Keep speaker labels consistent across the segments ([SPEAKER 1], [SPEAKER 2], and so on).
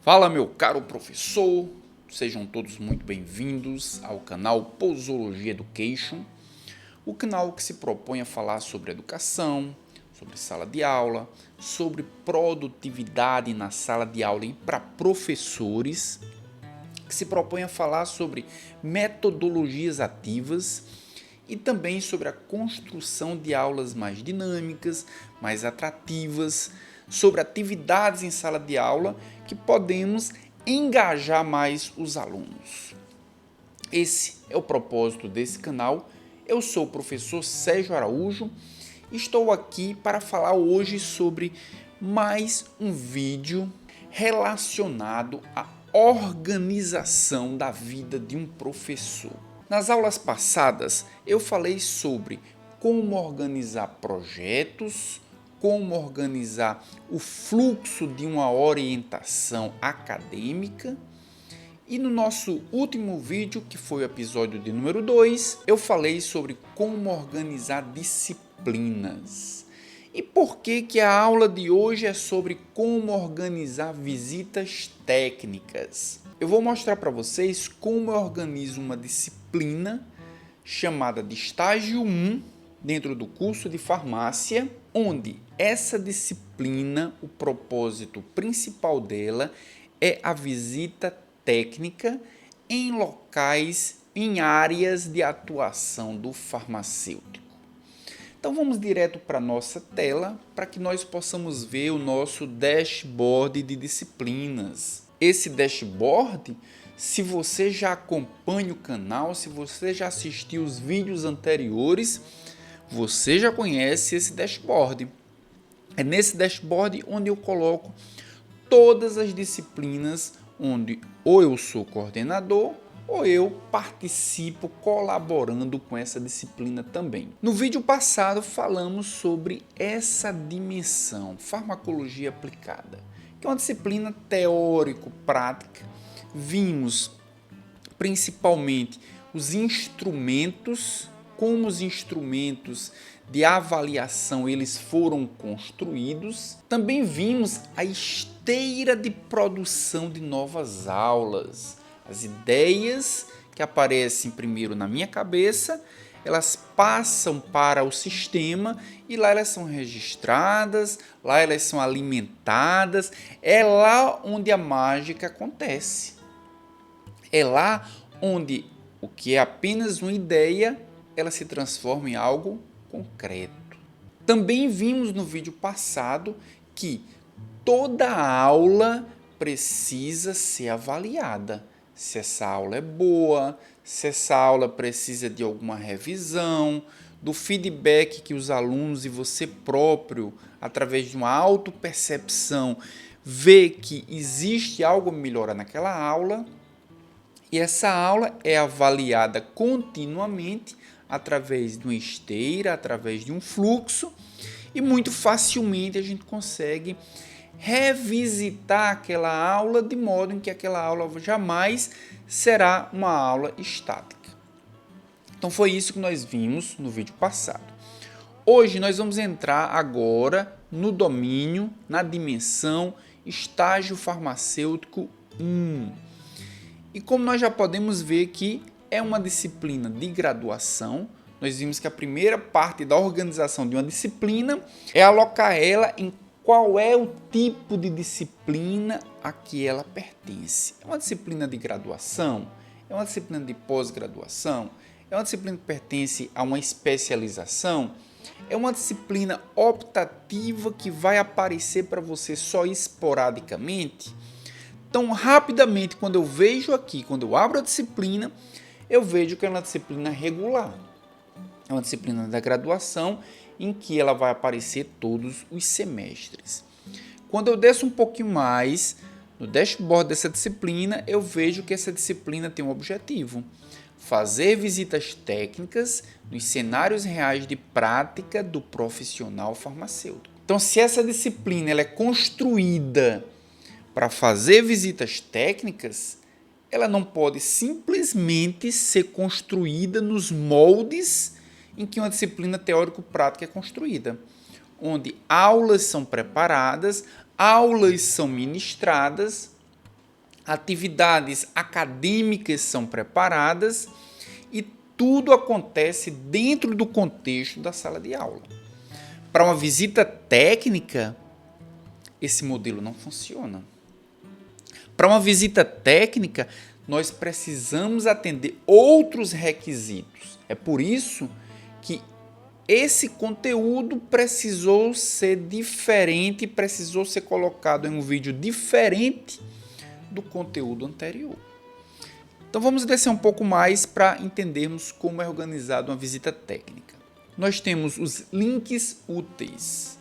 [SPEAKER 1] Fala, meu caro professor, sejam todos muito bem-vindos ao canal Posology Education, o canal que se propõe a falar sobre educação, sobre sala de aula, sobre produtividade na sala de aula e para professores, que se propõe a falar sobre metodologias ativas e também sobre a construção de aulas mais dinâmicas, mais atrativas, sobre atividades em sala de aula que podemos engajar mais os alunos. Esse é o propósito desse canal. Eu sou o professor Sérgio Araújo e estou aqui para falar hoje sobre mais um vídeo relacionado à organização da vida de um professor. Nas aulas passadas eu falei sobre como organizar projetos, como organizar o fluxo de uma orientação acadêmica. E no nosso último vídeo, que foi o episódio de número 2, eu falei sobre como organizar disciplinas. E por que a aula de hoje é sobre como organizar visitas técnicas? Eu vou mostrar para vocês como eu organizo uma disciplina chamada de estágio 1 dentro do curso de farmácia, onde essa disciplina, o propósito principal dela é a visita técnica em locais, em áreas de atuação do farmacêutico. Então vamos direto para a nossa tela para que nós possamos ver o nosso dashboard de disciplinas. Esse dashboard, se você já acompanha o canal, se você já assistiu os vídeos anteriores, você já conhece esse dashboard. É nesse dashboard onde eu coloco todas as disciplinas onde ou eu sou coordenador ou eu participo colaborando com essa disciplina também. No vídeo passado falamos sobre essa dimensão, farmacologia aplicada, que é uma disciplina teórico-prática. Vimos principalmente os instrumentos, como os instrumentos de avaliação eles foram construídos. Também vimos a esteira de produção de novas aulas. As ideias que aparecem primeiro na minha cabeça, elas passam para o sistema e lá elas são registradas, lá elas são alimentadas. É lá onde a mágica acontece. É lá onde o que é apenas uma ideia, ela se transforma em algo concreto. Também vimos no vídeo passado que toda aula precisa ser avaliada. Se essa aula é boa, se essa aula precisa de alguma revisão, do feedback que os alunos e você próprio, através de uma autopercepção, vê que existe algo a melhorar naquela aula. E essa aula é avaliada continuamente através de uma esteira, através de um fluxo, e muito facilmente a gente consegue revisitar aquela aula de modo em que aquela aula jamais será uma aula estática. Então foi isso que nós vimos no vídeo passado. Hoje nós vamos entrar agora no domínio, na dimensão estágio farmacêutico 1. E como nós já podemos ver que é uma disciplina de graduação, nós vimos que a primeira parte da organização de uma disciplina é alocar ela em qual é o tipo de disciplina a que ela pertence. É uma disciplina de graduação? É uma disciplina de pós-graduação? É uma disciplina que pertence a uma especialização? É uma disciplina optativa que vai aparecer para você só esporadicamente? Então, rapidamente, quando eu vejo aqui, quando eu abro a disciplina, eu vejo que é uma disciplina regular. É uma disciplina da graduação em que ela vai aparecer todos os semestres. Quando eu desço um pouquinho mais no dashboard dessa disciplina, eu vejo que essa disciplina tem um objetivo: fazer visitas técnicas nos cenários reais de prática do profissional farmacêutico. Então, se essa disciplina ela é construída para fazer visitas técnicas, ela não pode simplesmente ser construída nos moldes em que uma disciplina teórico-prática é construída, onde aulas são preparadas, aulas são ministradas atividades acadêmicas são preparadas e tudo acontece dentro do contexto da sala de aula. Para uma visita técnica, esse modelo não funciona. Para uma visita técnica, nós precisamos atender outros requisitos. É por isso que esse conteúdo precisou ser diferente, precisou ser colocado em um vídeo diferente do conteúdo anterior. Então vamos descer um pouco mais para entendermos como é organizada uma visita técnica. Nós temos os links úteis.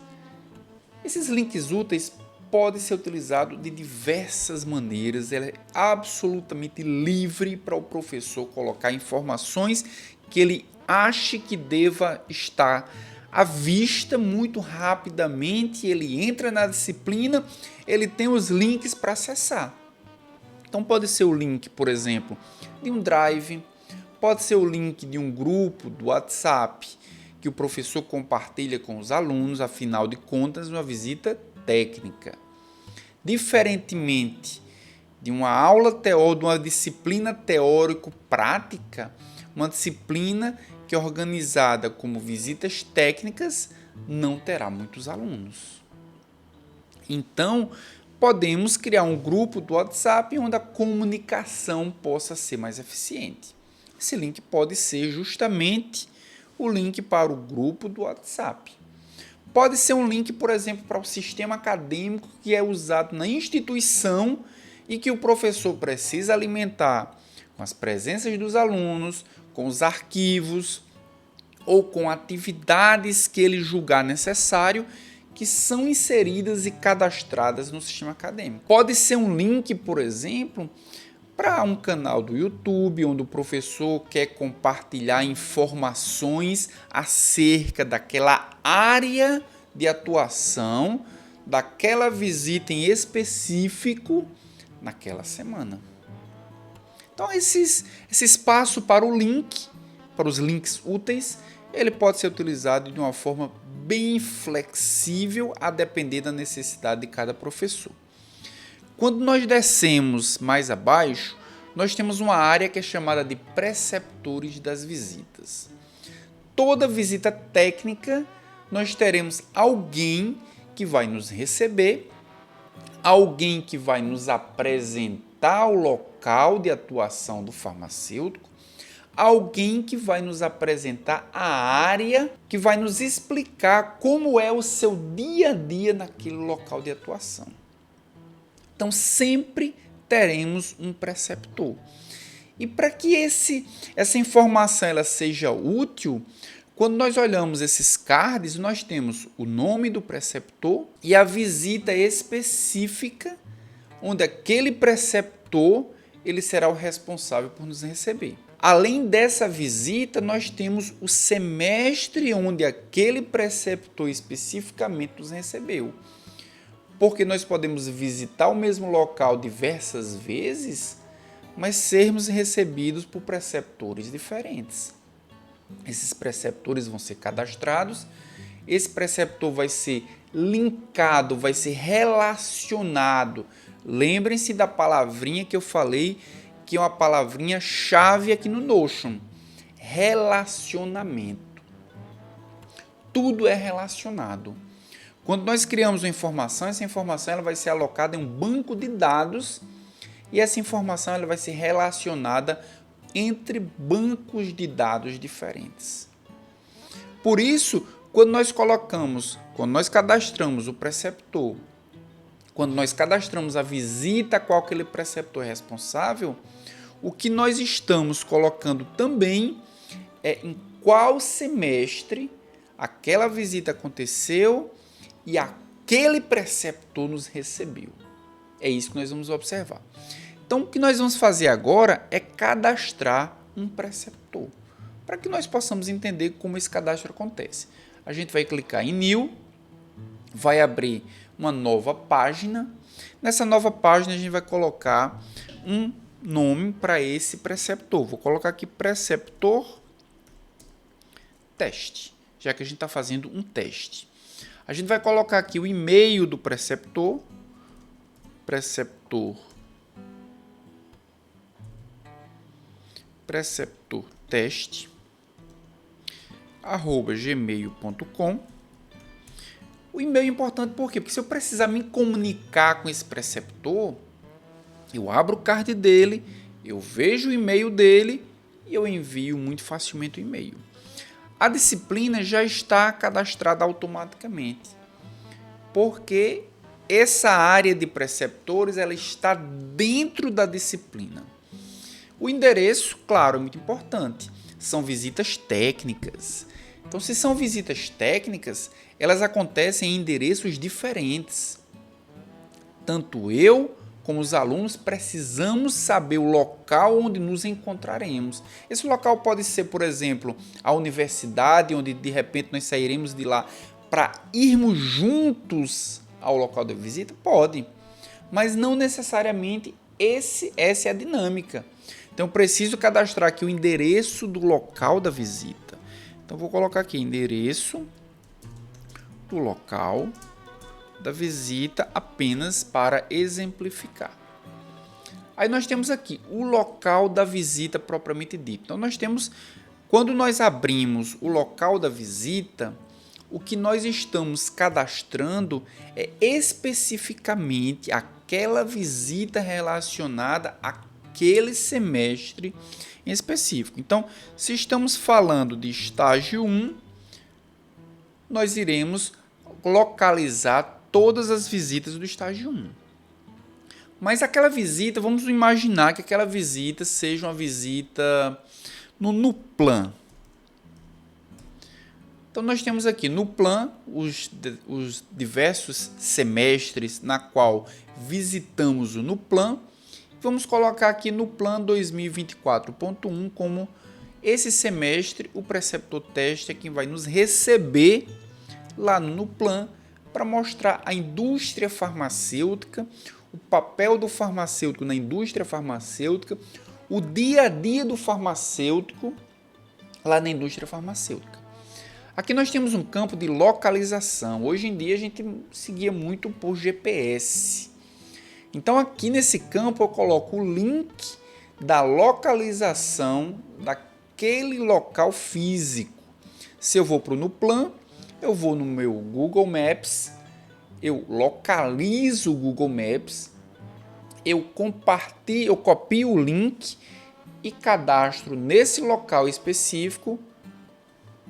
[SPEAKER 1] Esses links úteis podem ser utilizados de diversas maneiras, ela é absolutamente livre para o professor colocar informações que ele ache que deva estar à vista muito rapidamente, ele entra na disciplina, ele tem os links para acessar. Então pode ser o link, por exemplo, de um Drive, pode ser o link de um grupo do WhatsApp que o professor compartilha com os alunos, afinal de contas, uma visita técnica. Diferentemente de uma aula teórica, de uma disciplina teórico-prática, uma disciplina que é organizada como visitas técnicas não terá muitos alunos. Então, podemos criar um grupo do WhatsApp onde a comunicação possa ser mais eficiente. Esse link pode ser justamente o link para o grupo do WhatsApp. Pode ser um link, por exemplo, para o sistema acadêmico que é usado na instituição e que o professor precisa alimentar com as presenças dos alunos, com os arquivos ou com atividades que ele julgar necessário que são inseridas e cadastradas no sistema acadêmico. Pode ser um link, por exemplo, para um canal do YouTube, onde o professor quer compartilhar informações acerca daquela área de atuação, daquela visita em específico naquela semana. Então, esse espaço para o link, para os links úteis, ele pode ser utilizado de uma forma bem flexível a depender da necessidade de cada professor. Quando nós descemos mais abaixo, nós temos uma área que é chamada de preceptores das visitas. Toda visita técnica, nós teremos alguém que vai nos receber, alguém que vai nos apresentar o local de atuação do farmacêutico, alguém que vai nos apresentar a área, que vai nos explicar como é o seu dia a dia naquele local de atuação. Então, sempre teremos um preceptor. E para que essa informação ela seja útil, quando nós olhamos esses cards, nós temos o nome do preceptor e a visita específica, onde aquele preceptor ele será o responsável por nos receber. Além dessa visita, nós temos o semestre onde aquele preceptor especificamente nos recebeu. Porque nós podemos visitar o mesmo local diversas vezes, mas sermos recebidos por preceptores diferentes. Esses preceptores vão ser cadastrados, esse preceptor vai ser linkado, vai ser relacionado. Lembrem-se da palavrinha que eu falei, que é uma palavrinha chave aqui no Notion. Relacionamento. Tudo é relacionado. Quando nós criamos uma informação, essa informação ela vai ser alocada em um banco de dados e essa informação ela vai ser relacionada entre bancos de dados diferentes. Por isso, quando nós cadastramos o preceptor, quando nós cadastramos a visita a qual aquele preceptor é responsável, o que nós estamos colocando também é em qual semestre aquela visita aconteceu e aquele preceptor nos recebeu. É isso que nós vamos observar. Então, o que nós vamos fazer agora é cadastrar um preceptor, para que nós possamos entender como esse cadastro acontece. A gente vai clicar em New, vai abrir uma nova página. Nessa nova página, a gente vai colocar um nome para esse preceptor. Vou colocar aqui preceptor teste, já que a gente está fazendo um teste. A gente vai colocar aqui o e-mail do preceptor, preceptorteste@gmail.com. O e-mail é importante por quê? Porque se eu precisar me comunicar com esse preceptor, eu abro o card dele, eu vejo o e-mail dele e eu envio muito facilmente o e-mail. A disciplina já está cadastrada automaticamente, porque essa área de preceptores ela está dentro da disciplina. O endereço, claro, é muito importante. São visitas técnicas. Então, se são visitas técnicas, elas acontecem em endereços diferentes. Tanto eu como os alunos precisamos saber o local onde nos encontraremos. Esse local pode ser, por exemplo, a universidade, onde de repente nós sairemos de lá para irmos juntos ao local da visita? Pode, mas não necessariamente essa é a dinâmica. Então, eu preciso cadastrar aqui o endereço do local da visita. Então, vou colocar aqui endereço do local da visita apenas para exemplificar. Aí nós temos aqui o local da visita propriamente dito. Então, nós temos, quando nós abrimos o local da visita, o que nós estamos cadastrando é especificamente aquela visita relacionada àquele semestre em específico. Então, se estamos falando de estágio 1, nós iremos localizar todas as visitas do estágio 1. Mas aquela visita, vamos imaginar que aquela visita seja uma visita no NUPLAN. Então, nós temos aqui no PLAN os diversos semestres na qual visitamos o NUPLAN. Vamos colocar aqui no PLAN 2024.1 como esse semestre o preceptor teste é quem vai nos receber lá no NUPLAN para mostrar a indústria farmacêutica, o papel do farmacêutico na indústria farmacêutica, o dia a dia do farmacêutico lá na indústria farmacêutica. Aqui nós temos um campo de localização. Hoje em dia a gente seguia muito por GPS. Então aqui nesse campo eu coloco o link da localização daquele local físico. Se eu vou para o NUPLAN, eu vou no meu Google Maps, eu localizo o Google Maps, eu copio o link e cadastro nesse local específico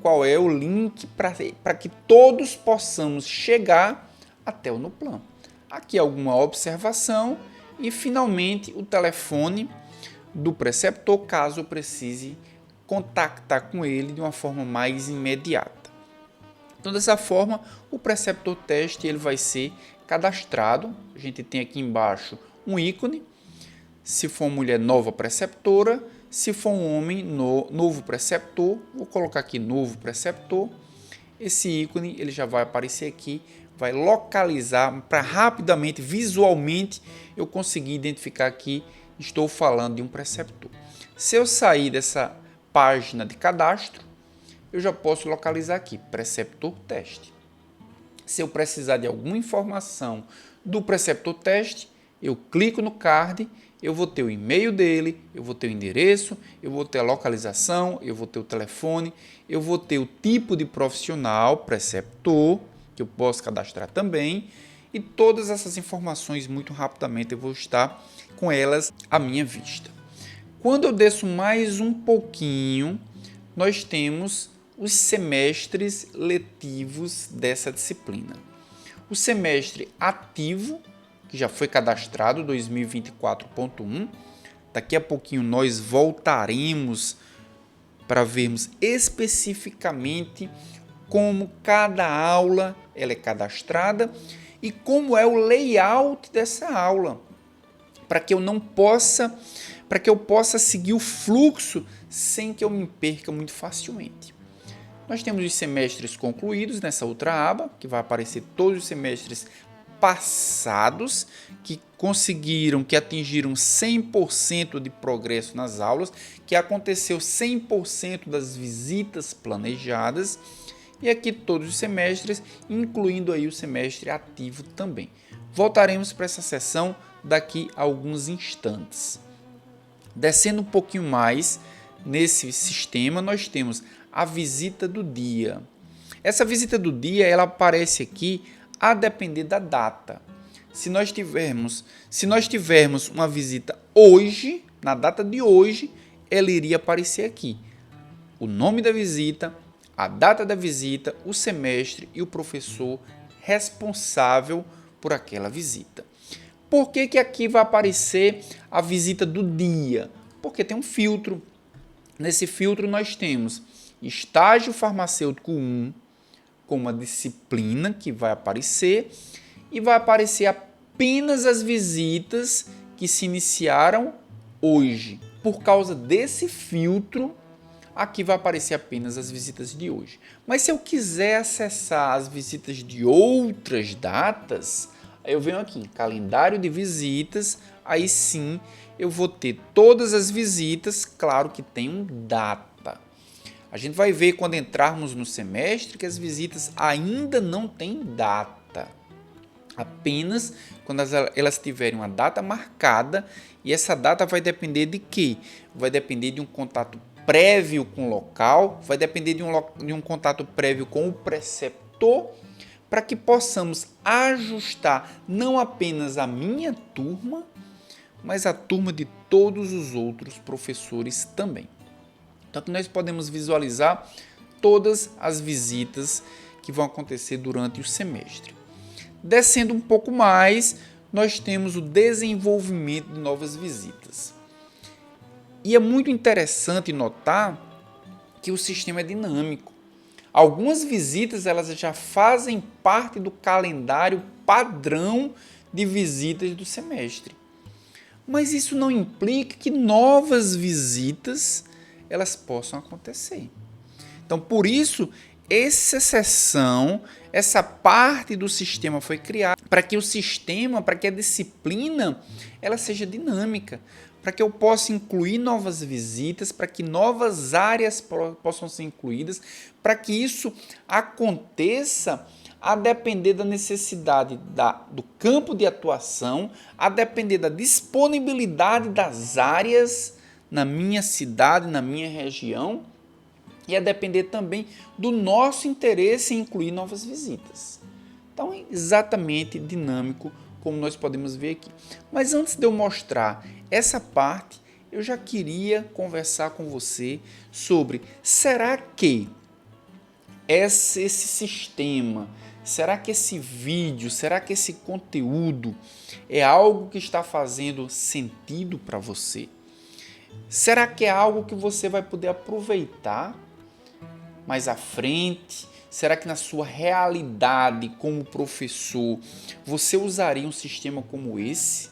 [SPEAKER 1] qual é o link para que todos possamos chegar até o NUPLAN. Aqui alguma observação e finalmente o telefone do preceptor, caso eu precise contactar com ele de uma forma mais imediata. Então, dessa forma, o preceptor teste ele vai ser cadastrado. A gente tem aqui embaixo um ícone. Se for uma mulher, nova preceptora. Se for um homem, novo preceptor. Vou colocar aqui novo preceptor. Esse ícone ele já vai aparecer aqui, vai localizar para rapidamente, visualmente, eu conseguir identificar que estou falando de um preceptor. Se eu sair dessa página de cadastro, eu já posso localizar aqui, preceptor teste. Se eu precisar de alguma informação do preceptor teste, eu clico no card, eu vou ter o e-mail dele, eu vou ter o endereço, eu vou ter a localização, eu vou ter o telefone, eu vou ter o tipo de profissional, preceptor, que eu posso cadastrar também, e todas essas informações muito rapidamente eu vou estar com elas à minha vista. Quando eu desço mais um pouquinho, nós temos os semestres letivos dessa disciplina. O semestre ativo, que já foi cadastrado, 2024.1. Daqui a pouquinho nós voltaremos para vermos especificamente como cada aula ela é cadastrada e como é o layout dessa aula, para que eu possa seguir o fluxo sem que eu me perca muito facilmente. Nós temos os semestres concluídos nessa outra aba, que vai aparecer todos os semestres passados que atingiram 100% de progresso nas aulas, que aconteceu 100% das visitas planejadas, e aqui todos os semestres, incluindo aí o semestre ativo também. Voltaremos para essa sessão daqui a alguns instantes. Descendo um pouquinho mais nesse sistema, nós temos a visita do dia. Essa visita do dia, ela aparece aqui a depender da data. Se nós tivermos uma visita hoje, na data de hoje, ela iria aparecer aqui. O nome da visita, a data da visita, o semestre e o professor responsável por aquela visita. Por que que aqui vai aparecer a visita do dia? Porque tem um filtro. Nesse filtro nós temos estágio farmacêutico 1, com uma disciplina que vai aparecer, e vai aparecer apenas as visitas que se iniciaram hoje. Por causa desse filtro, aqui vai aparecer apenas as visitas de hoje. Mas se eu quiser acessar as visitas de outras datas, aí eu venho aqui em calendário de visitas, aí sim eu vou ter todas as visitas, claro que tem um data. A gente vai ver quando entrarmos no semestre que as visitas ainda não têm data. Apenas quando elas tiverem uma data marcada, e essa data vai depender de quê? Vai depender de um contato prévio com o local, vai depender de um contato prévio com o preceptor, para que possamos ajustar não apenas a minha turma, mas a turma de todos os outros professores também. Então, aqui nós podemos visualizar todas as visitas que vão acontecer durante o semestre. Descendo um pouco mais, nós temos o desenvolvimento de novas visitas. E é muito interessante notar que o sistema é dinâmico. Algumas visitas elas já fazem parte do calendário padrão de visitas do semestre. Mas isso não implica que novas visitas elas possam acontecer. Então, por isso, essa seção, essa parte do sistema foi criada para que o sistema, para que a disciplina, ela seja dinâmica, para que eu possa incluir novas visitas, para que novas áreas possam ser incluídas, para que isso aconteça a depender da necessidade do campo de atuação, a depender da disponibilidade das áreas na minha cidade, na minha região, e a depender também do nosso interesse em incluir novas visitas. Então, é exatamente dinâmico, como nós podemos ver aqui. Mas antes de eu mostrar essa parte, eu já queria conversar com você sobre, será que esse sistema, será que esse vídeo, será que esse conteúdo é algo que está fazendo sentido para você? Será que é algo que você vai poder aproveitar mais à frente? Será que na sua realidade como professor você usaria um sistema como esse?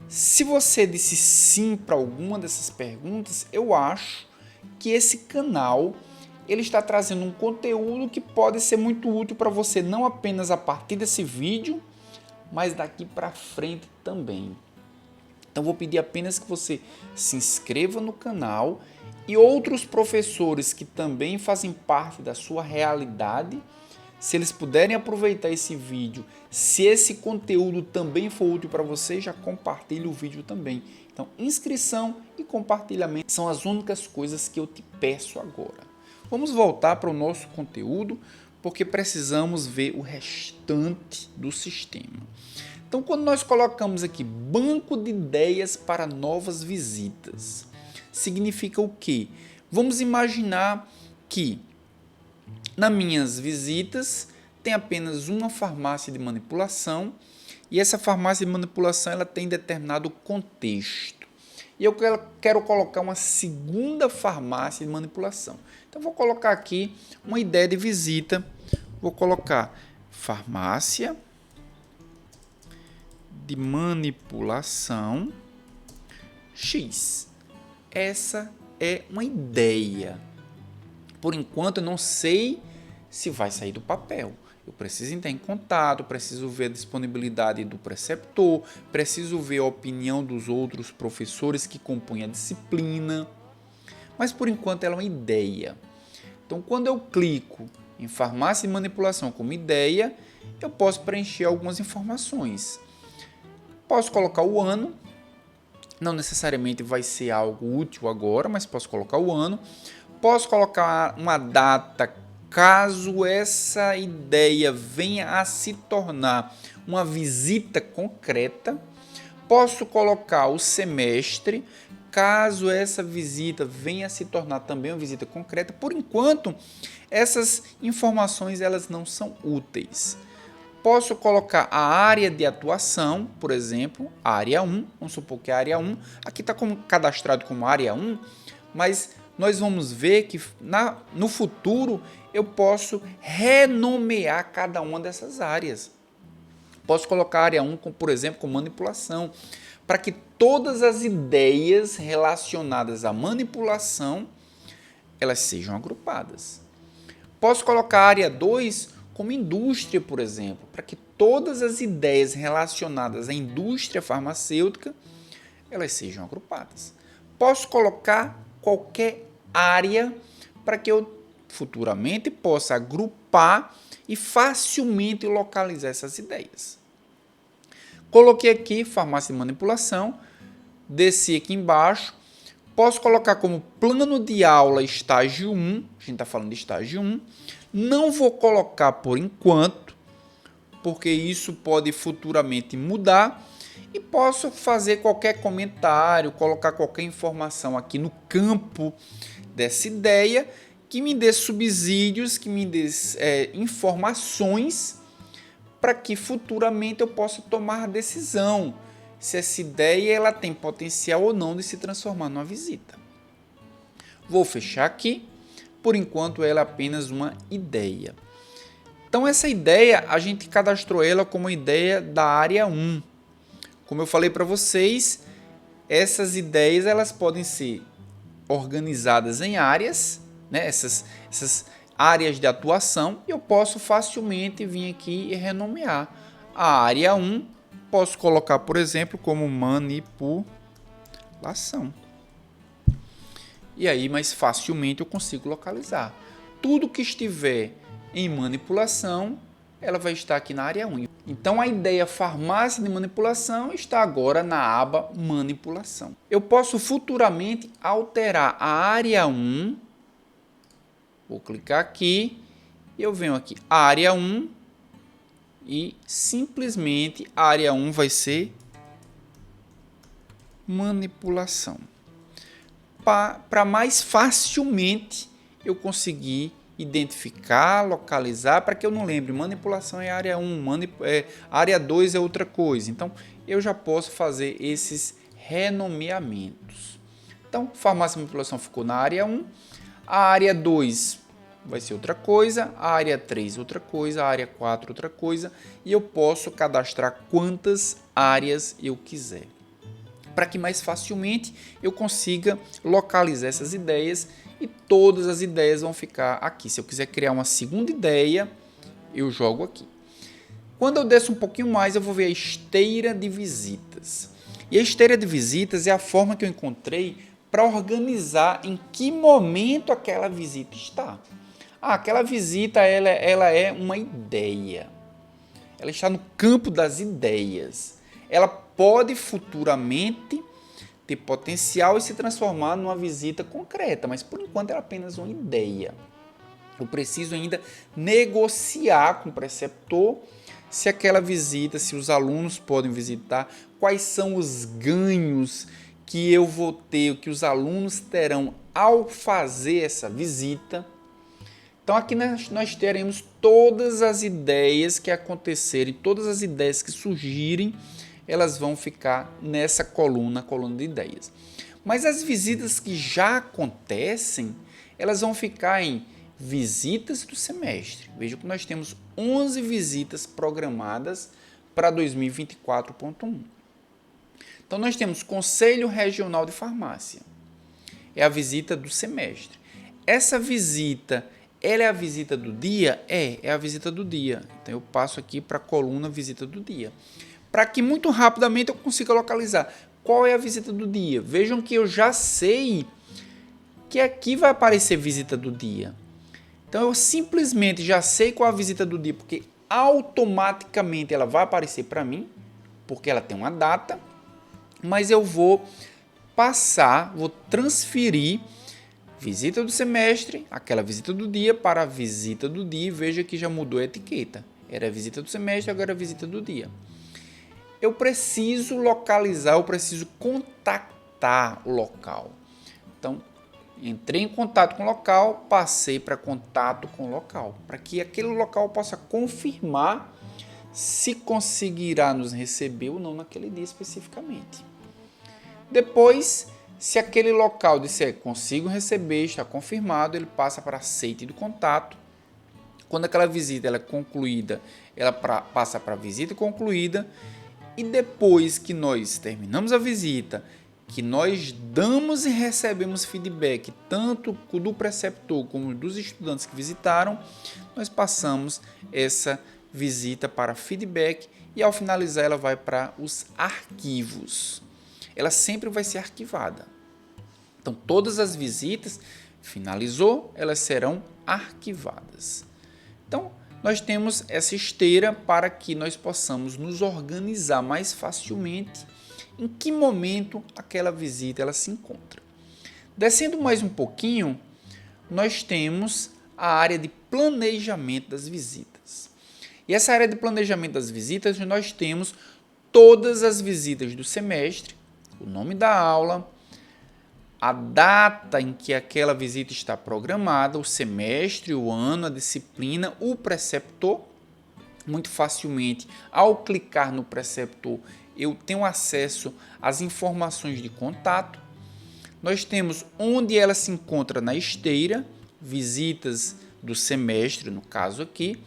[SPEAKER 1] Se você disse sim para alguma dessas perguntas, eu acho que esse canal ele está trazendo um conteúdo que pode ser muito útil para você, não apenas a partir desse vídeo, mas daqui para frente também. Então, vou pedir apenas que você se inscreva no canal e outros professores que também fazem parte da sua realidade, se eles puderem aproveitar esse vídeo, se esse conteúdo também for útil para você, já compartilhe o vídeo também. Então, inscrição e compartilhamento são as únicas coisas que eu te peço agora. Vamos voltar para o nosso conteúdo, porque precisamos ver o restante do sistema. Então, quando nós colocamos aqui banco de ideias para novas visitas, significa o quê? Vamos imaginar que nas minhas visitas tem apenas uma farmácia de manipulação e essa farmácia de manipulação ela tem determinado contexto. E eu quero colocar uma segunda farmácia de manipulação. Então, vou colocar aqui uma ideia de visita. Vou colocar farmácia de manipulação X. Essa é uma ideia. Por enquanto, eu não sei se vai sair do papel. Eu preciso entrar em contato, preciso ver a disponibilidade do preceptor, preciso ver a opinião dos outros professores que compõem a disciplina. Mas, por enquanto, ela é uma ideia. Então, quando eu clico em farmácia de manipulação como ideia, eu posso preencher algumas informações. Posso colocar o ano. Não necessariamente vai ser algo útil agora, mas posso colocar o ano. Posso colocar uma data caso essa ideia venha a se tornar uma visita concreta. Posso colocar o semestre, caso essa visita venha a se tornar também uma visita concreta. Por enquanto, essas informações elas não são úteis. Posso colocar a área de atuação, por exemplo, a área 1, vamos supor que a área 1, aqui está cadastrado como área 1, mas nós vamos ver que no futuro eu posso renomear cada uma dessas áreas. Posso colocar a área 1, por exemplo, com manipulação, para que todas as ideias relacionadas à manipulação elas sejam agrupadas. Posso colocar a área 2 como indústria, por exemplo, para que todas as ideias relacionadas à indústria farmacêutica elas sejam agrupadas. Posso colocar qualquer área para que eu futuramente possa agrupar e facilmente localizar essas ideias. Coloquei aqui farmácia de manipulação, desci aqui embaixo, posso colocar como plano de aula estágio 1, a gente está falando de estágio 1, não vou colocar por enquanto, porque isso pode futuramente mudar, e posso fazer qualquer comentário, colocar qualquer informação aqui no campo dessa ideia, que me dê subsídios, que me dê informações, para que futuramente eu possa tomar a decisão se essa ideia ela tem potencial ou não de se transformar numa visita. Vou fechar aqui. Por enquanto, ela é apenas uma ideia. Então, essa ideia, a gente cadastrou ela como ideia da área 1. Como eu falei para vocês, essas ideias elas podem ser organizadas em áreas, né? Essas áreas de atuação, e eu posso facilmente vir aqui e renomear. A área 1, posso colocar, por exemplo, como manipulação. E aí, mais facilmente eu consigo localizar. Tudo que estiver em manipulação, ela vai estar aqui na área 1. Então, a ideia farmácia de manipulação está agora na aba manipulação. Eu posso futuramente alterar a área 1. Vou clicar aqui e eu venho aqui, área 1, e simplesmente a área 1 vai ser manipulação. Para mais facilmente eu conseguir identificar, localizar, para que eu não lembre, manipulação é área 1, área 2 é outra coisa. Então, eu já posso fazer esses renomeamentos. Então, farmácia e manipulação ficou na área 1, a área 2 vai ser outra coisa, a área 3 outra coisa, a área 4 outra coisa, e eu posso cadastrar quantas áreas eu quiser, para que mais facilmente eu consiga localizar essas ideias e todas as ideias vão ficar aqui. Se eu quiser criar uma segunda ideia, eu jogo aqui. Quando eu desço um pouquinho mais, eu vou ver a esteira de visitas. E a esteira de visitas é a forma que eu encontrei para organizar em que momento aquela visita está. Aquela visita ela é uma ideia. Ela está no campo das ideias. Ela pode futuramente ter potencial e se transformar numa visita concreta, mas por enquanto é apenas uma ideia. Eu preciso ainda negociar com o preceptor se aquela visita, se os alunos podem visitar, quais são os ganhos que eu vou ter, que os alunos terão ao fazer essa visita. Então aqui nós teremos todas as ideias que acontecerem, todas as ideias que surgirem, elas vão ficar nessa coluna de ideias. Mas as visitas que já acontecem, elas vão ficar em visitas do semestre. Veja que nós temos 11 visitas programadas para 2024.1. Então nós temos Conselho Regional de Farmácia. É a visita do semestre. Essa visita, ela é a visita do dia? É a visita do dia. Então eu passo aqui para a coluna visita do dia, para que muito rapidamente eu consiga localizar qual é a visita do dia. Vejam que eu já sei que aqui vai aparecer visita do dia. Então eu simplesmente já sei qual é a visita do dia, porque automaticamente ela vai aparecer para mim, porque ela tem uma data, mas eu vou vou transferir visita do semestre, aquela visita do dia, para a visita do dia. Veja que já mudou a etiqueta. Era a visita do semestre, agora é a visita do dia. Eu preciso localizar, eu preciso contactar o local. Então, entrei em contato com o local, passei para contato com o local, para que aquele local possa confirmar se conseguirá nos receber ou não naquele dia especificamente. Depois, se aquele local disser consigo receber, está confirmado, ele passa para aceite do contato. Quando aquela visita ela é concluída, ela passa para a visita concluída. E depois que nós terminamos a visita, que nós damos e recebemos feedback tanto do preceptor como dos estudantes que visitaram, nós passamos essa visita para feedback e ao finalizar ela vai para os arquivos. Ela sempre vai ser arquivada. Então, todas as visitas, finalizou, elas serão arquivadas. Então, nós temos essa esteira para que nós possamos nos organizar mais facilmente em que momento aquela visita ela se encontra. Descendo mais um pouquinho, nós temos a área de planejamento das visitas. E essa área de planejamento das visitas, nós temos todas as visitas do semestre, o nome da aula, a data em que aquela visita está programada, o semestre, o ano, a disciplina, o preceptor. Muito facilmente, ao clicar no preceptor, eu tenho acesso às informações de contato. Nós temos onde ela se encontra na esteira, visitas do semestre, no caso aqui,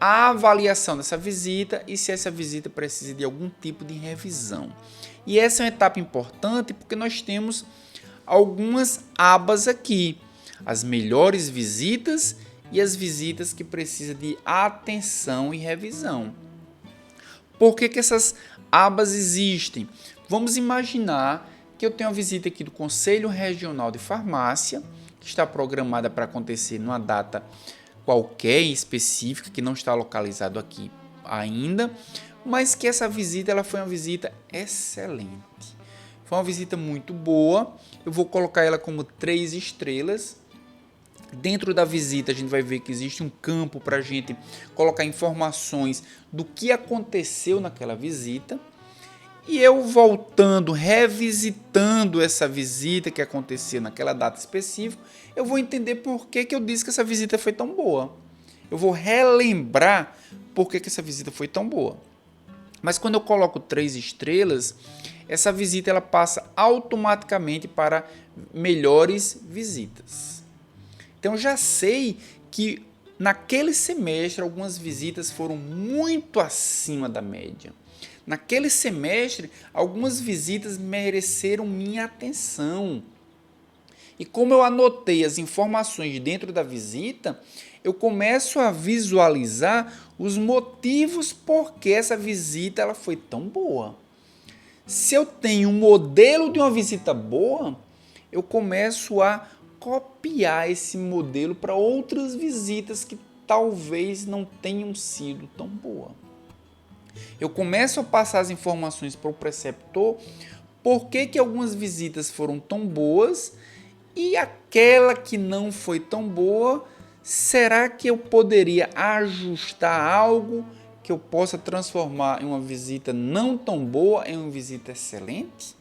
[SPEAKER 1] a avaliação dessa visita e se essa visita precisa de algum tipo de revisão. E essa é uma etapa importante porque nós temos algumas abas aqui, as melhores visitas e as visitas que precisam de atenção e revisão. Por que essas abas existem? Vamos imaginar que eu tenho uma visita aqui do Conselho Regional de Farmácia, que está programada para acontecer numa data qualquer específica, que não está localizado aqui ainda, mas que essa visita ela foi uma visita excelente. Foi uma visita muito boa, eu vou colocar ela como 3 estrelas. Dentro da visita a gente vai ver que existe um campo para a gente colocar informações do que aconteceu naquela visita. E eu voltando, revisitando essa visita que aconteceu naquela data específica, eu vou entender por que eu disse que essa visita foi tão boa. Eu vou relembrar por que essa visita foi tão boa. Mas quando eu coloco 3 estrelas, essa visita ela passa automaticamente para melhores visitas. Então eu já sei que naquele semestre algumas visitas foram muito acima da média. Naquele semestre algumas visitas mereceram minha atenção. E como eu anotei as informações dentro da visita, eu começo a visualizar os motivos por que essa visita ela foi tão boa. Se eu tenho um modelo de uma visita boa, eu começo a copiar esse modelo para outras visitas que talvez não tenham sido tão boas. Eu começo a passar as informações para o preceptor por que algumas visitas foram tão boas e aquela que não foi tão boa, será que eu poderia ajustar algo que eu possa transformar em uma visita não tão boa em uma visita excelente?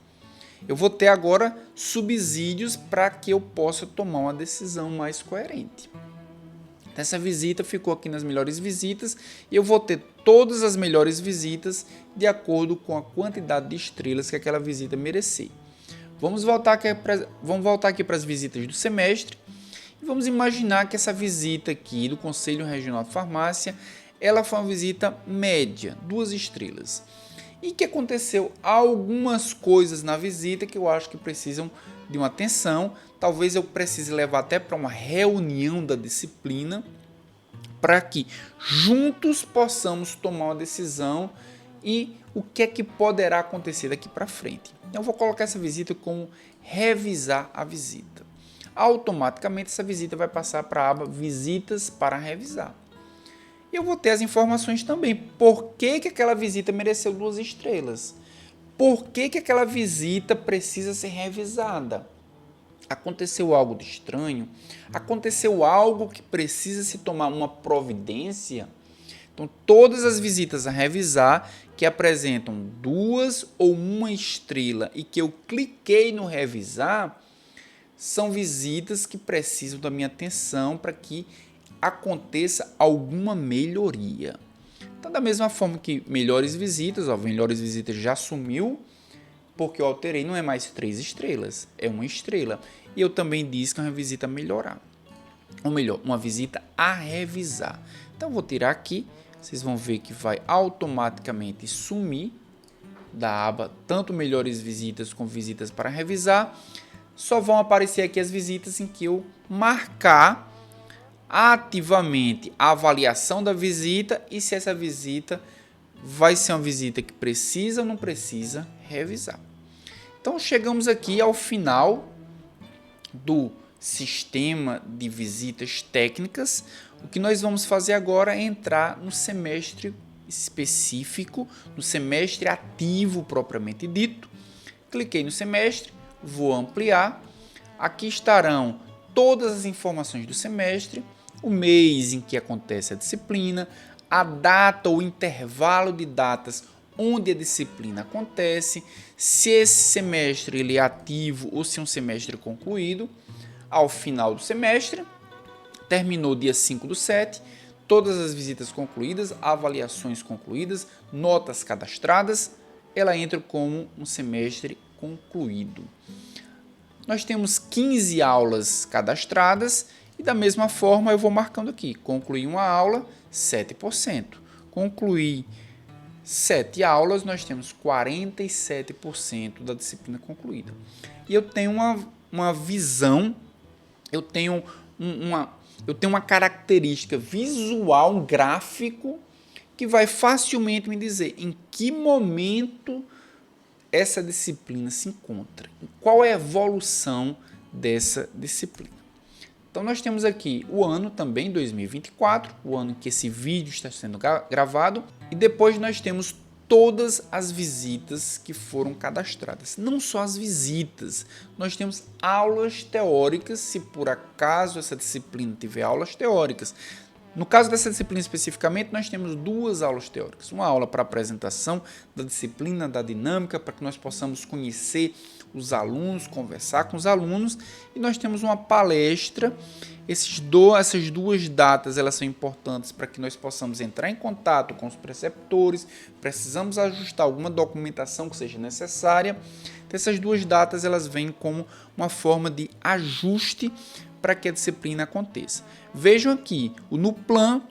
[SPEAKER 1] Eu vou ter agora subsídios para que eu possa tomar uma decisão mais coerente. Essa visita ficou aqui nas melhores visitas e eu vou ter todas as melhores visitas de acordo com a quantidade de estrelas que aquela visita merecer. Vamos voltar aqui para as visitas do semestre e vamos imaginar que essa visita aqui do Conselho Regional de Farmácia, ela foi uma visita média, 2 estrelas. E que aconteceu algumas coisas na visita que eu acho que precisam de uma atenção. Talvez eu precise levar até para uma reunião da disciplina para que juntos possamos tomar uma decisão e o que é que poderá acontecer daqui para frente. Eu vou colocar essa visita como revisar a visita. Automaticamente essa visita vai passar para a aba visitas para revisar. E eu vou ter as informações também. Por que aquela visita mereceu 2 estrelas? por que que aquela visita precisa ser revisada. Aconteceu algo de estranho? Aconteceu algo que precisa se tomar uma providência? Então, todas as visitas a revisar que apresentam 2 ou 1 estrela e que eu cliquei no revisar, são visitas que precisam da minha atenção para que aconteça alguma melhoria. Então, da mesma forma que melhores visitas, melhores visitas já sumiu, porque eu alterei, não é mais 3 estrelas, é 1 estrela. E eu também disse que é uma visita a melhorar. Ou melhor, uma visita a revisar. Então, vou tirar aqui. Vocês vão ver que vai automaticamente sumir da aba tanto melhores visitas como visitas para revisar. Só vão aparecer aqui as visitas em que eu marcar ativamente a avaliação da visita e se essa visita vai ser uma visita que precisa ou não precisa revisar. Então, chegamos aqui ao final do sistema de visitas técnicas. O que nós vamos fazer agora é entrar no semestre específico, no semestre ativo propriamente dito. Cliquei no semestre, vou ampliar. Aqui estarão todas as informações do semestre, o mês em que acontece a disciplina, a data ou intervalo de datas onde a disciplina acontece, se esse semestre ele é ativo ou se é um semestre concluído. Ao final do semestre, terminou dia 5/7, todas as visitas concluídas, avaliações concluídas, notas cadastradas, ela entra como um semestre concluído. Nós temos 15 aulas cadastradas e da mesma forma eu vou marcando aqui, concluí uma aula, 7%. Concluí 7 aulas, nós temos 47% da disciplina concluída. E eu tenho uma visão, eu tenho uma característica visual, um gráfico, que vai facilmente me dizer em que momento essa disciplina se encontra, qual é a evolução dessa disciplina. Então, nós temos aqui o ano também, 2024, o ano em que esse vídeo está sendo gravado, e depois nós temos todas as visitas que foram cadastradas. Não só as visitas, nós temos aulas teóricas, se por acaso essa disciplina tiver aulas teóricas. No caso dessa disciplina especificamente, nós temos 2 aulas teóricas. Uma aula para apresentação da disciplina, da dinâmica, para que nós possamos conhecer os alunos, conversar com os alunos. E nós temos uma palestra. Essas 2 datas elas são importantes para que nós possamos entrar em contato com os preceptores. Precisamos ajustar alguma documentação que seja necessária. Então, essas 2 datas elas vêm como uma forma de ajuste para que a disciplina aconteça. Vejam aqui, no plan,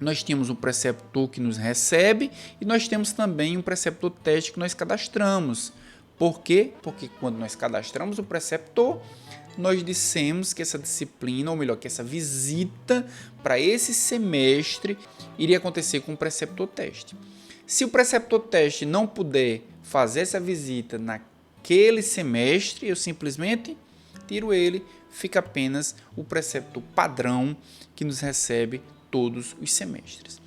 [SPEAKER 1] nós temos um preceptor que nos recebe e nós temos também um preceptor teste que nós cadastramos. Por quê? Porque quando nós cadastramos o preceptor, nós dissemos que essa disciplina, ou melhor, que essa visita para esse semestre iria acontecer com o preceptor teste. Se o preceptor teste não puder fazer essa visita naquele semestre, eu simplesmente tiro ele, fica apenas o preceptor padrão que nos recebe todos os semestres.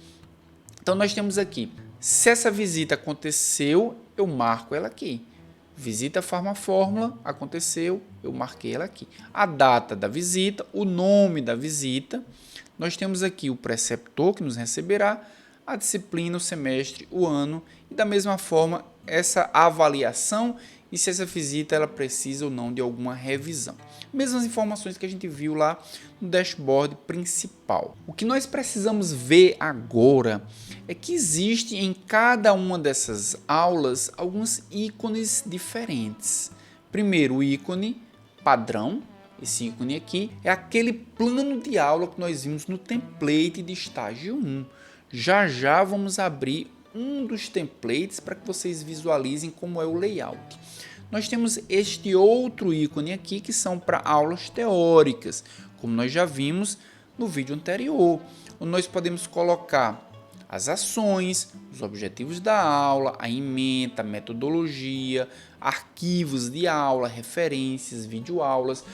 [SPEAKER 1] Então, nós temos aqui, se essa visita aconteceu, eu marco ela aqui. Visita Farmafórmula, aconteceu, eu marquei ela aqui. A data da visita, o nome da visita, nós temos aqui o preceptor que nos receberá, a disciplina, o semestre, o ano e da mesma forma essa avaliação e se essa visita ela precisa ou não de alguma revisão. Mesmas informações que a gente viu lá no dashboard principal. O que nós precisamos ver agora é que existe em cada uma dessas aulas alguns ícones diferentes. Primeiro, o ícone padrão. Esse ícone aqui é aquele plano de aula que nós vimos no template de estágio 1. Já vamos abrir um dos templates para que vocês visualizem como é o layout. Nós temos este outro ícone aqui que são para aulas teóricas, como nós já vimos no vídeo anterior, onde nós podemos colocar as ações, os objetivos da aula, a ementa, a metodologia, arquivos de aula, referências, videoaulas.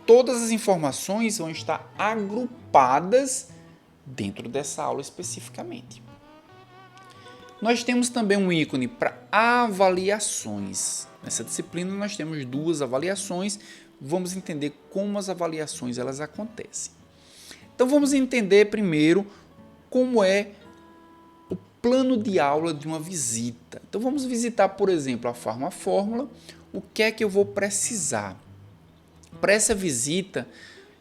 [SPEAKER 1] Todas as informações vão estar agrupadas dentro dessa aula especificamente. Nós temos também um ícone para avaliações. Nessa disciplina nós temos 2 avaliações. Vamos entender como as avaliações elas acontecem. Então vamos entender primeiro como é o plano de aula de uma visita. Então vamos visitar, por exemplo, a Farmafórmula. O que é que eu vou precisar? Para essa visita,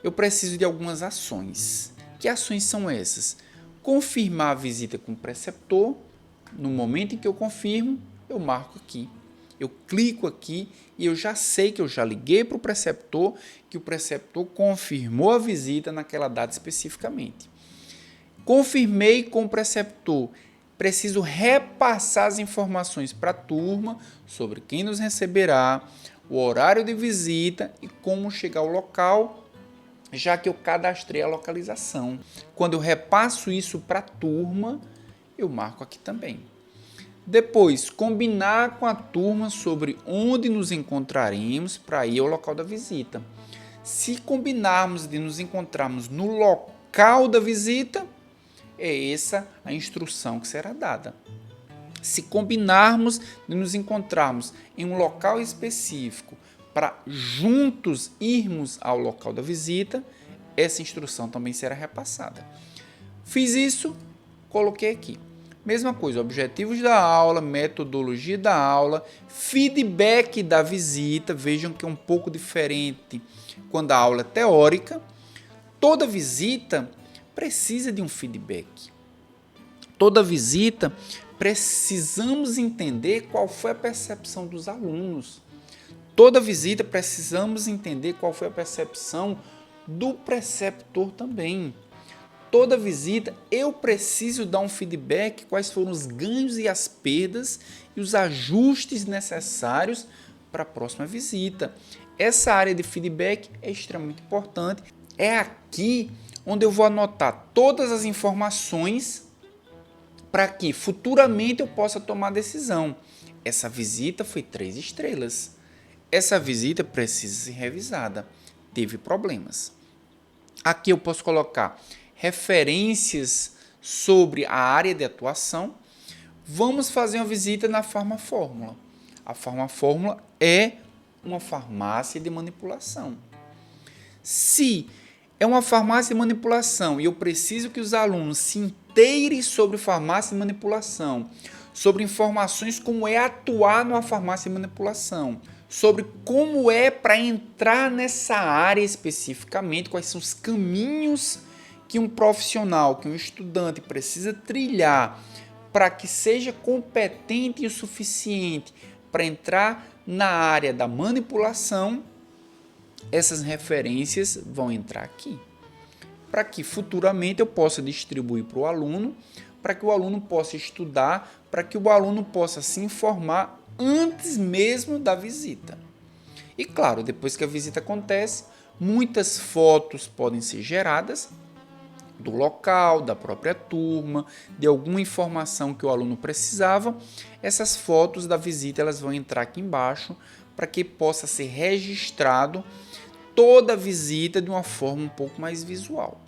[SPEAKER 1] eu preciso de algumas ações. Que ações são essas? Confirmar a visita com o preceptor. No momento em que eu confirmo, eu marco aqui. Eu clico aqui e eu já sei que eu já liguei para o preceptor, que o preceptor confirmou a visita naquela data especificamente. Confirmei com o preceptor. Preciso repassar as informações para a turma sobre quem nos receberá, o horário de visita e como chegar ao local, já que eu cadastrei a localização. Quando eu repasso isso para a turma, eu marco aqui também. Depois, combinar com a turma sobre onde nos encontraremos para ir ao local da visita. Se combinarmos de nos encontrarmos no local da visita, é essa a instrução que será dada. Se combinarmos de nos encontrarmos em um local específico para juntos irmos ao local da visita, essa instrução também será repassada. Fiz isso, coloquei aqui. Mesma coisa, objetivos da aula, metodologia da aula, feedback da visita. Vejam que é um pouco diferente quando a aula é teórica. Toda visita precisa de um feedback. Toda visita precisamos entender qual foi a percepção dos alunos. Toda visita precisamos entender qual foi a percepção do preceptor também. Toda visita eu preciso dar um feedback, quais foram os ganhos e as perdas e os ajustes necessários para a próxima visita. Essa área de feedback é extremamente importante. É aqui onde eu vou anotar todas as informações para que futuramente eu possa tomar decisão. Essa visita foi 3 estrelas. Essa visita precisa ser revisada. Teve problemas. Aqui eu posso colocar referências sobre a área de atuação. Vamos fazer uma visita na Farmafórmula. A Farmafórmula é uma farmácia de manipulação. Se é uma farmácia de manipulação e eu preciso que os alunos se inteirem sobre farmácia de manipulação, sobre informações como é atuar numa farmácia de manipulação, sobre como é para entrar nessa área especificamente, quais são os caminhos que um profissional, que um estudante precisa trilhar para que seja competente o suficiente para entrar na área da manipulação, essas referências vão entrar aqui, para que futuramente eu possa distribuir para o aluno, para que o aluno possa estudar, para que o aluno possa se informar antes mesmo da visita. E claro, depois que a visita acontece, muitas fotos podem ser geradas do local, da própria turma, de alguma informação que o aluno precisava. Essas fotos da visita elas vão entrar aqui embaixo para que possa ser registrado toda a visita de uma forma um pouco mais visual.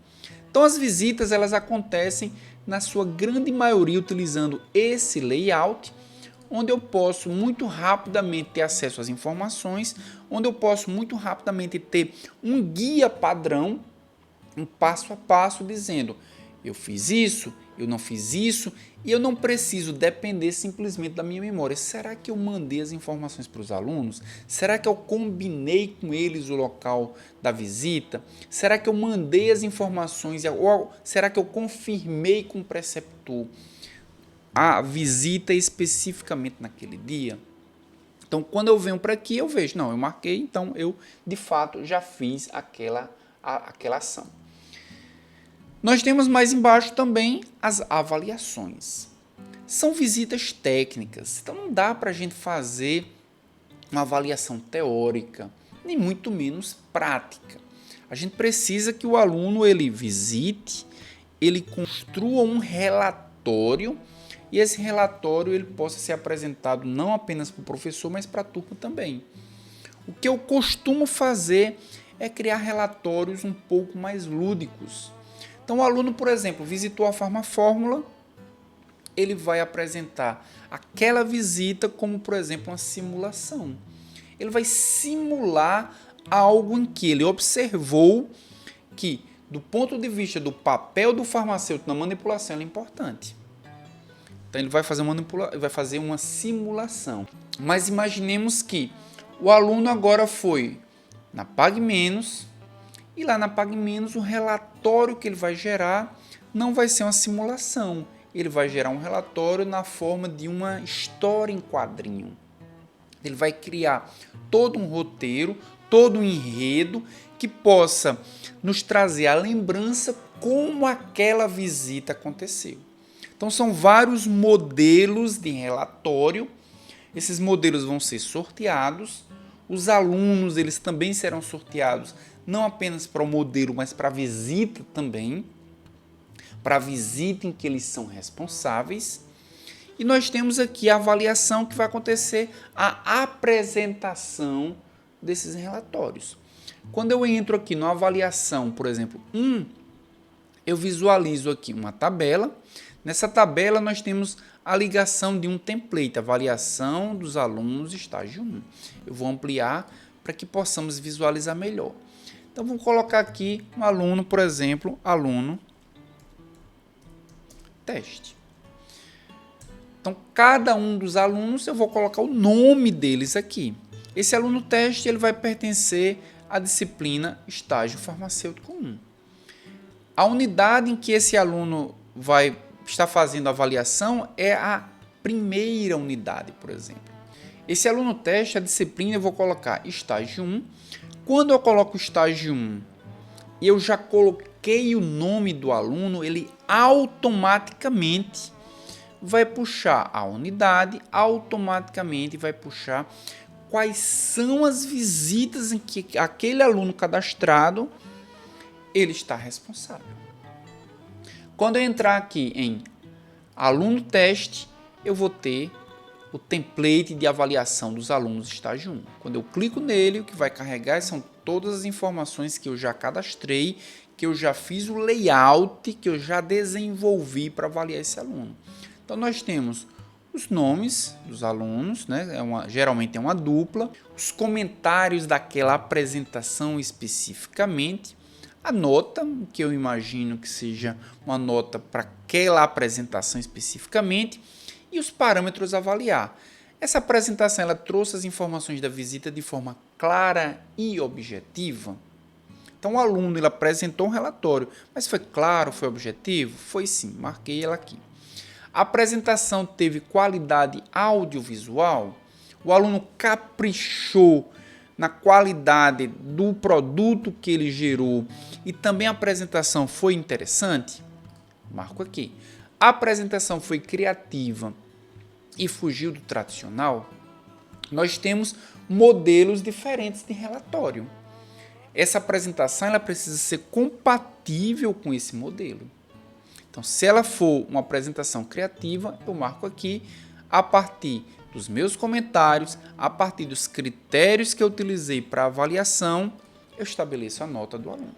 [SPEAKER 1] Então as visitas elas acontecem na sua grande maioria utilizando esse layout, onde eu posso muito rapidamente ter acesso às informações, onde eu posso muito rapidamente ter um guia padrão, um passo a passo dizendo eu fiz isso, eu não fiz isso, e eu não preciso depender simplesmente da minha memória. Será que eu mandei as informações para os alunos? Será que eu combinei com eles o local da visita? Será que eu mandei as informações? Ou será que eu confirmei com o preceptor a visita especificamente naquele dia? Então, quando eu venho para aqui, eu vejo, não, eu marquei, então eu, de fato, já fiz aquela ação. Nós temos mais embaixo também as avaliações. São visitas técnicas, então não dá para a gente fazer uma avaliação teórica, nem muito menos prática. A gente precisa que o aluno ele visite, ele construa um relatório e esse relatório ele possa ser apresentado não apenas para o professor, mas para a turma também. O que eu costumo fazer é criar relatórios um pouco mais lúdicos. Então, o aluno, por exemplo, visitou a Farmafórmula, ele vai apresentar aquela visita como, por exemplo, uma simulação. Ele vai simular algo em que ele observou que, do ponto de vista do papel do farmacêutico na manipulação, ele é importante. Então ele vai fazer uma simulação. Mas imaginemos que o aluno agora foi na Pague Menos, e lá na Pague Menos o relatório que ele vai gerar não vai ser uma simulação. Ele vai gerar um relatório na forma de uma história em quadrinho. Ele vai criar todo um roteiro, todo um enredo que possa nos trazer a lembrança como aquela visita aconteceu. Então são vários modelos de relatório. Esses modelos vão ser sorteados. Os alunos, eles também serão sorteados, não apenas para o modelo, mas para a visita também, para a visita em que eles são responsáveis. E nós temos aqui a avaliação que vai acontecer, a apresentação desses relatórios. Quando eu entro aqui na avaliação, por exemplo, eu visualizo aqui uma tabela. Nessa tabela nós temos a ligação de um template, avaliação dos alunos estágio 1. Eu vou ampliar para que possamos visualizar melhor. Então vamos colocar aqui um aluno, por exemplo, aluno teste. Então cada um dos alunos eu vou colocar o nome deles aqui. Esse aluno teste ele vai pertencer à disciplina estágio farmacêutico 1. A unidade em que esse aluno vai estar fazendo a avaliação é a primeira unidade, por exemplo. Esse aluno teste, a disciplina, eu vou colocar estágio 1. Quando eu coloco estágio 1 e eu já coloquei o nome do aluno, ele automaticamente vai puxar a unidade, automaticamente vai puxar quais são as visitas em que aquele aluno cadastrado ele está responsável. Quando eu entrar aqui em aluno teste, eu vou ter o template de avaliação dos alunos estágio 1. Quando eu clico nele, o que vai carregar são todas as informações que eu já cadastrei, que eu já fiz o layout, que eu já desenvolvi para avaliar esse aluno. Então nós temos os nomes dos alunos, né? Geralmente é uma dupla, os comentários daquela apresentação especificamente, a nota, que eu imagino que seja uma nota para aquela apresentação especificamente, e os parâmetros a avaliar. Essa apresentação ela trouxe as informações da visita de forma clara e objetiva. Então o aluno ele apresentou um relatório, mas foi claro, foi objetivo? Foi sim, marquei ela aqui. A apresentação teve qualidade audiovisual? O aluno caprichou na qualidade do produto que ele gerou e também a apresentação foi interessante? Marco aqui. A apresentação foi criativa e fugiu do tradicional? Nós temos modelos diferentes de relatório. Essa apresentação ela precisa ser compatível com esse modelo. Então, se ela for uma apresentação criativa, eu marco aqui a partir dos meus comentários, a partir dos critérios que eu utilizei para avaliação, eu estabeleço a nota do aluno.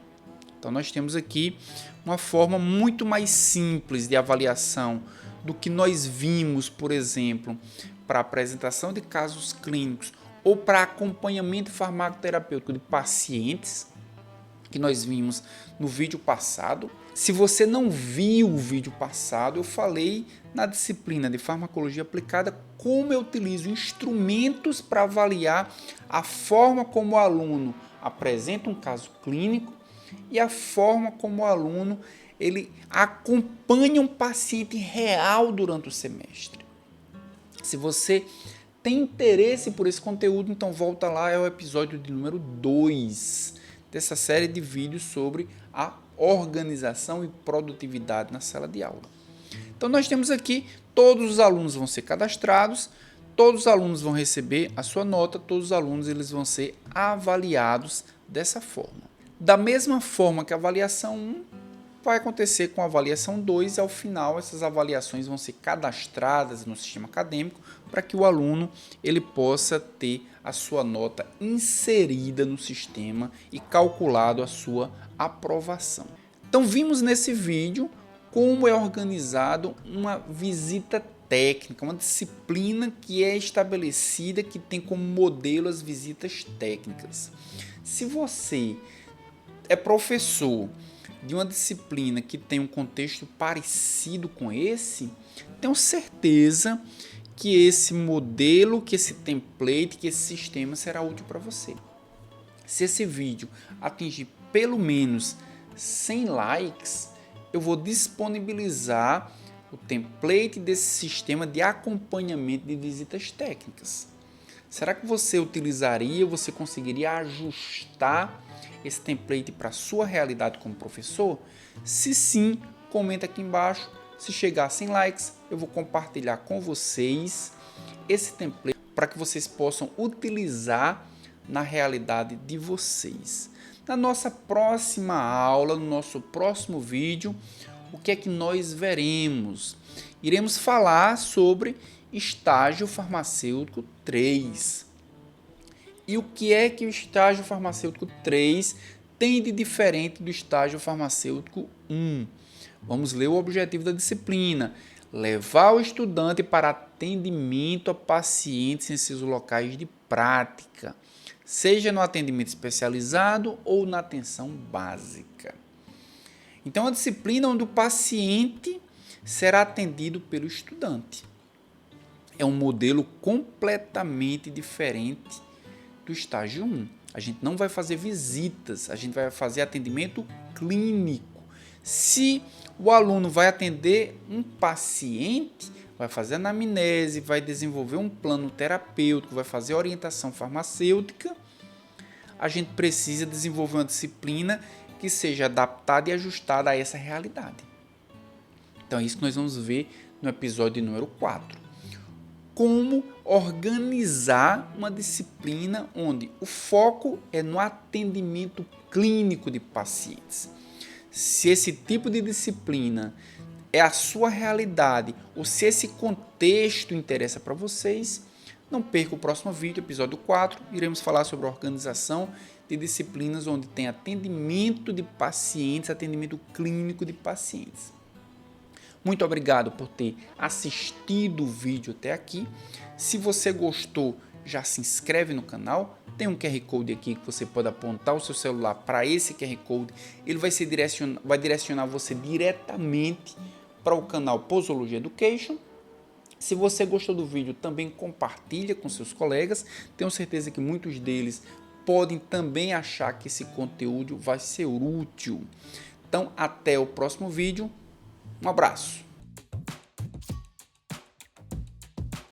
[SPEAKER 1] Então, nós temos aqui uma forma muito mais simples de avaliação do que nós vimos, por exemplo, para apresentação de casos clínicos ou para acompanhamento farmacoterapêutico de pacientes, que nós vimos no vídeo passado. Se você não viu o vídeo passado, eu falei na disciplina de farmacologia aplicada como eu utilizo instrumentos para avaliar a forma como o aluno apresenta um caso clínico e a forma como o aluno ele acompanha um paciente real durante o semestre. Se você tem interesse por esse conteúdo, então volta lá, é o episódio de número 2 dessa série de vídeos sobre a organização e produtividade na sala de aula. Então nós temos aqui, todos os alunos vão ser cadastrados, todos os alunos vão receber a sua nota, todos os alunos eles vão ser avaliados dessa forma. Da mesma forma que a avaliação 1 vai acontecer com a avaliação 2 e ao final essas avaliações vão ser cadastradas no sistema acadêmico para que o aluno ele possa ter a sua nota inserida no sistema e calculado a sua aprovação. Então vimos nesse vídeo como é organizado uma visita técnica, uma disciplina que é estabelecida, que tem como modelo as visitas técnicas. Se você é professor de uma disciplina que tem um contexto parecido com esse, tenho certeza que esse modelo, que esse template, que esse sistema será útil para você. Se esse vídeo atingir pelo menos 100 likes, eu vou disponibilizar o template desse sistema de acompanhamento de visitas técnicas. Será que você utilizaria, você conseguiria ajustar esse template para a sua realidade como professor? Se sim, comenta aqui embaixo. Se chegar a 100 likes, eu vou compartilhar com vocês esse template para que vocês possam utilizar na realidade de vocês. Na nossa próxima aula, no nosso próximo vídeo, o que é que nós veremos? Iremos falar sobre estágio farmacêutico 3. E o que é que o estágio farmacêutico 3 tem de diferente do estágio farmacêutico 1? Vamos ler o objetivo da disciplina: levar o estudante para atendimento a pacientes em seus locais de prática, seja no atendimento especializado ou na atenção básica. Então, a disciplina onde o paciente será atendido pelo estudante. É um modelo completamente diferente do estágio 1. A gente não vai fazer visitas, a gente vai fazer atendimento clínico. Se o aluno vai atender um paciente, vai fazer anamnese, vai desenvolver um plano terapêutico, vai fazer orientação farmacêutica, a gente precisa desenvolver uma disciplina que seja adaptada e ajustada a essa realidade. Então é isso que nós vamos ver no episódio número 4. Como organizar uma disciplina onde o foco é no atendimento clínico de pacientes. Se esse tipo de disciplina é a sua realidade ou se esse contexto interessa para vocês, não perca o próximo vídeo, episódio 4. Iremos falar sobre a organização de disciplinas onde tem atendimento de pacientes, atendimento clínico de pacientes. Muito obrigado por ter assistido o vídeo até aqui. Se você gostou, já se inscreve no canal. Tem um QR Code aqui que você pode apontar o seu celular para esse QR Code. Ele vai direcionar você diretamente para o canal Posology Education. Se você gostou do vídeo, também compartilha com seus colegas. Tenho certeza que muitos deles podem também achar que esse conteúdo vai ser útil. Então, até o próximo vídeo. Um abraço.